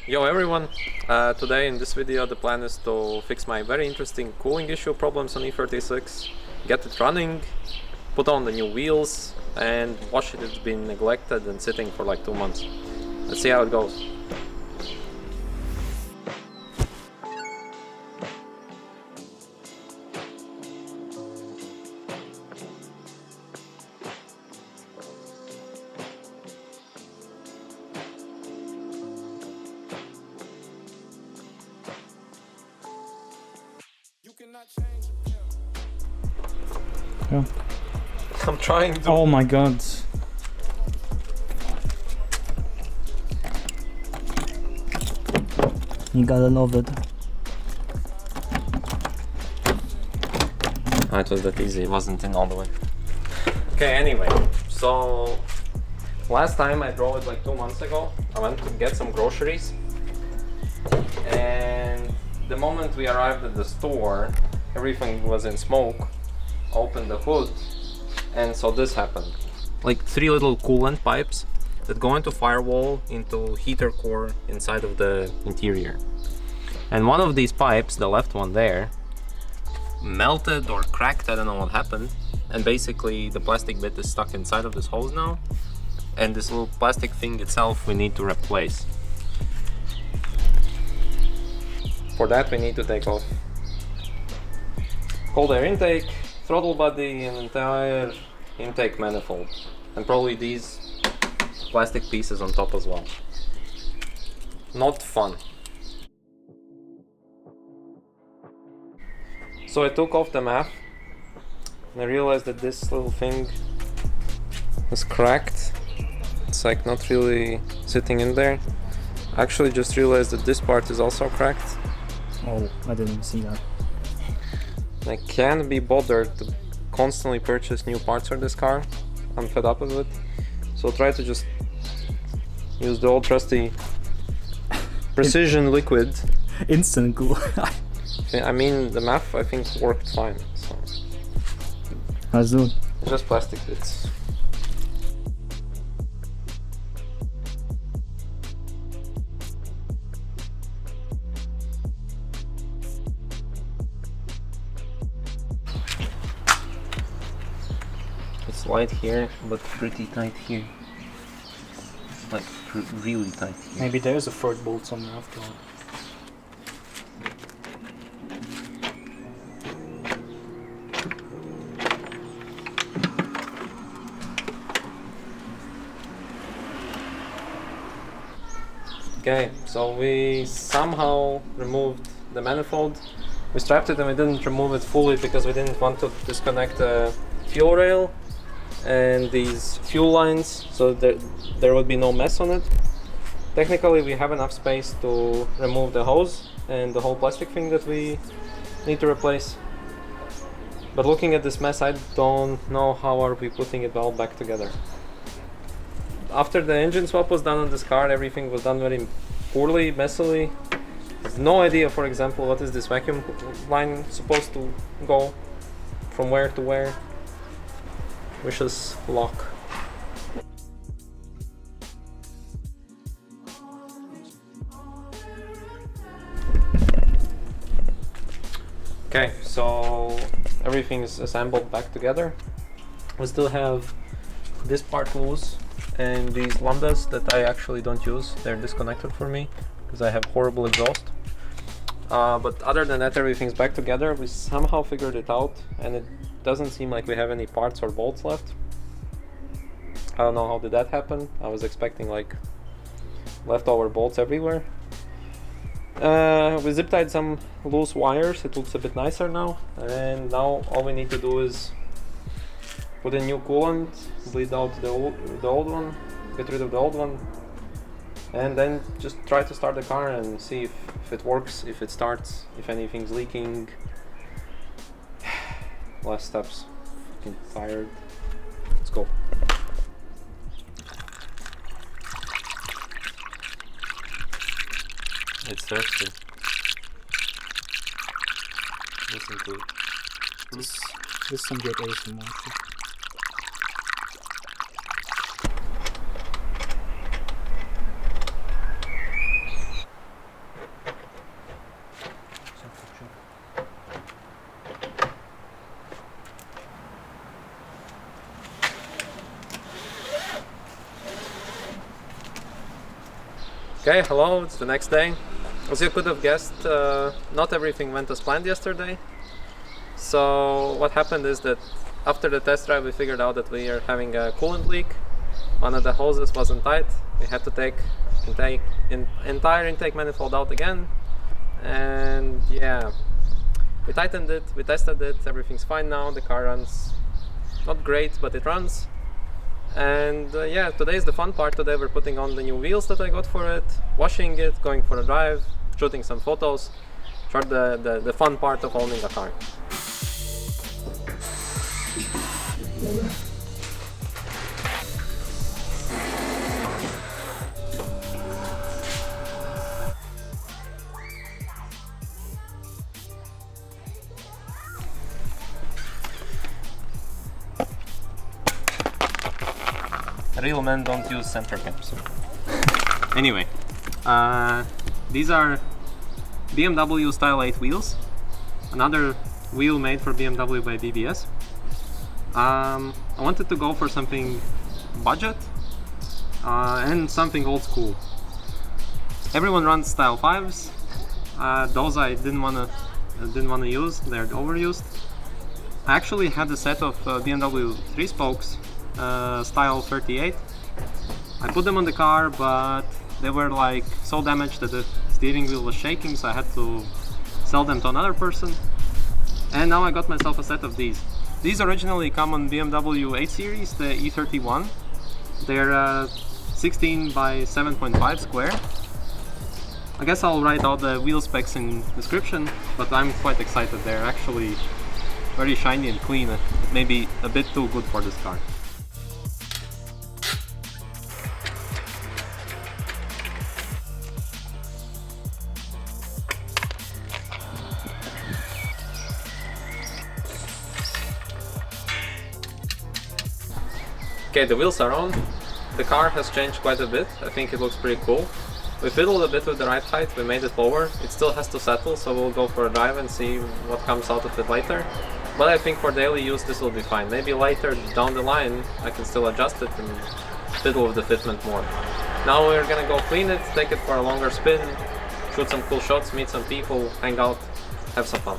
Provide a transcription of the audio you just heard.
Yo everyone! Today in this video the plan is to fix my very interesting cooling issue problems on E36, get it running, put on the new wheels and watch it. It's been neglected and sitting for like 2 months. Let's see how it goes. Yeah. I'm trying to... Oh my god. You gotta love it. It was that easy, it wasn't in all the way. Okay, anyway, so last time I drove it like 2 months ago. I went to get some groceries and the moment we arrived at the store everything was in smoke. Opened the hood and so this happened. Like 3 little coolant pipes that go into firewall into heater core inside of the interior. And one of these pipes, the left one there, melted or cracked, I don't know what happened. And basically the plastic bit is stuck inside of this hose now. And this little plastic thing itself we need to replace. For that we need to take off cold air intake, throttle body and entire intake manifold, and probably these plastic pieces on top as well. Not fun. So I took off the MAF and I realized that this little thing is cracked. It's like not really sitting in there. I actually just realized that this part is also cracked. Oh, I didn't see that. I can't be bothered to constantly purchase new parts for this car. I'm fed up with it. So try to just use the old trusty precision liquid. Instant glue. I mean, the MAF I think worked fine. So Let's do it. just plastic bits. It's light here, but pretty tight here. Like really tight here. Maybe there's a third bolt somewhere after all. Okay, so we somehow removed the manifold. We strapped it and we didn't remove it fully because we didn't want to disconnect the fuel rail and these fuel lines, so there would be no mess on it. Technically we have enough space to remove the hose and the whole plastic thing that we need to replace. But looking at this mess, I don't know how are we putting it all back together. After the engine swap was done on this car, everything was done very poorly, messily. There's no idea, for example, what is this vacuum line supposed to go from where to where. Wish us luck. Okay, so everything is assembled back together. We still have this part loose and these lambdas that I actually don't use. They're disconnected for me because I have horrible exhaust. But other than that, everything's back together. We somehow figured it out and it doesn't seem like we have any parts or bolts left. I don't know how did that happen. I was expecting like leftover bolts everywhere. We zip tied some loose wires. It looks a bit nicer now. And now all we need to do is put in new coolant, bleed out the old one, get rid of the old one, and then just try to start the car and see if it works, if it starts, if anything's leaking. Last steps. Fucking tired. Let's go. It's thirsty. Listen to it. This is some good ASMR. Okay, hello, it's the next day. As you could have guessed, not everything went as planned yesterday. So what happened is that after the test drive we figured out that we are having a coolant leak. One of the hoses wasn't tight. We had to take entire intake manifold out again. And yeah, we tightened it, we tested it, everything's fine now. The car runs not great, but it runs. And yeah, today is the fun part. Today we're putting on the new wheels that I got for it, washing it, going for a drive, shooting some photos. Short the fun part of owning a car. Real men don't use center caps. Anyway, these are BMW Style 8 wheels. Another wheel made for BMW by BBS. I wanted to go for something budget and something old school. Everyone runs Style 5s. Those I didn't wanna use. They're overused. I actually had a set of BMW 3 spokes. Style 38. I put them on the car, but they were like so damaged that the steering wheel was shaking, so I had to sell them to another person. And now I got myself a set of these. These originally come on BMW 8 Series, the E31. They're 16 by 7.5 square. I guess I'll write out the wheel specs in description, but I'm quite excited. They're actually very shiny and clean, maybe a bit too good for this car. Okay, the wheels are on. The car has changed quite a bit. I think it looks pretty cool. We fiddled a bit with the ride height, we made it lower. It still has to settle, so we'll go for a drive and see what comes out of it later. But I think for daily use this will be fine. Maybe later down the line I can still adjust it and fiddle with the fitment more. Now we're gonna go clean it, take it for a longer spin, shoot some cool shots, meet some people, hang out, have some fun.